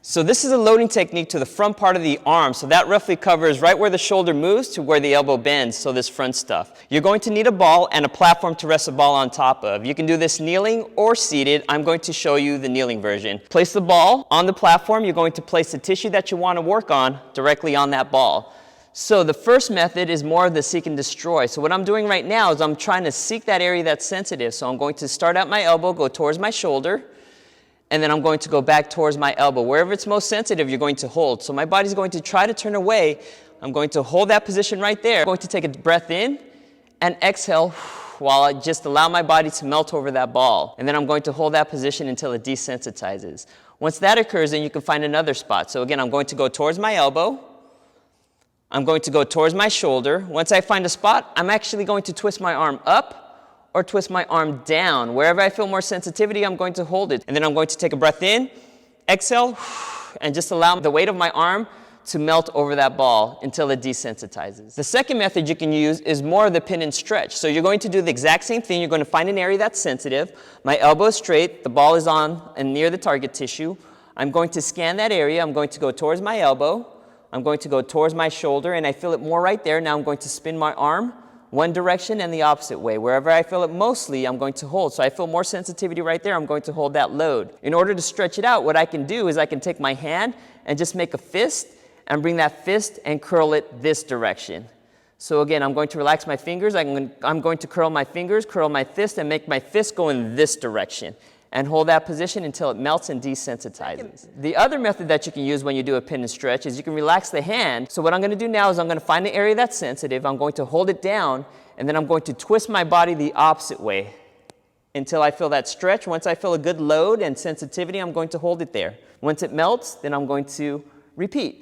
So this is a loading technique to the front part of the arm. So that roughly covers right where the shoulder moves to where the elbow bends, so this front stuff. You're going to need a ball and a platform to rest the ball on top of. You can do this kneeling or seated. I'm going to show you the kneeling version. Place the ball on the platform. You're going to place the tissue that you want to work on directly on that ball. So the first method is more of the seek and destroy. So what I'm doing right now is I'm trying to seek that area that's sensitive. So I'm going to start at my elbow, go towards my shoulder, and then I'm going to go back towards my elbow. Wherever it's most sensitive, you're going to hold. So my body's going to try to turn away. I'm going to hold that position right there. I'm going to take a breath in and exhale while I just allow my body to melt over that ball. And then I'm going to hold that position until it desensitizes. Once that occurs, then you can find another spot. So again, I'm going to go towards my elbow. I'm going to go towards my shoulder. Once I find a spot, I'm actually going to twist my arm up or twist my arm down. Wherever I feel more sensitivity, I'm going to hold it. And then I'm going to take a breath in, exhale, and just allow the weight of my arm to melt over that ball until it desensitizes. The second method you can use is more of the pin and stretch. So you're going to do the exact same thing. You're going to find an area that's sensitive. My elbow is straight. The ball is on and near the target tissue. I'm going to scan that area. I'm going to go towards my elbow. I'm going to go towards my shoulder, and I feel it more right there. Now I'm going to spin my arm one direction and the opposite way. Wherever I feel it mostly, I'm going to hold. So I feel more sensitivity right there. I'm going to hold that load. In order to stretch it out, what I can do is I can take my hand and just make a fist and bring that fist and curl it this direction. So again, I'm going to relax my fingers. I'm going to curl my fingers, curl my fist, and make my fist go in this direction. And hold that position until it melts and desensitizes. The other method that you can use when you do a pin and stretch is you can relax the hand. So what I'm going to do now is I'm going to find an area that's sensitive. I'm going to hold it down, and then I'm going to twist my body the opposite way until I feel that stretch. Once I feel a good load and sensitivity, I'm going to hold it there. Once it melts, then I'm going to repeat.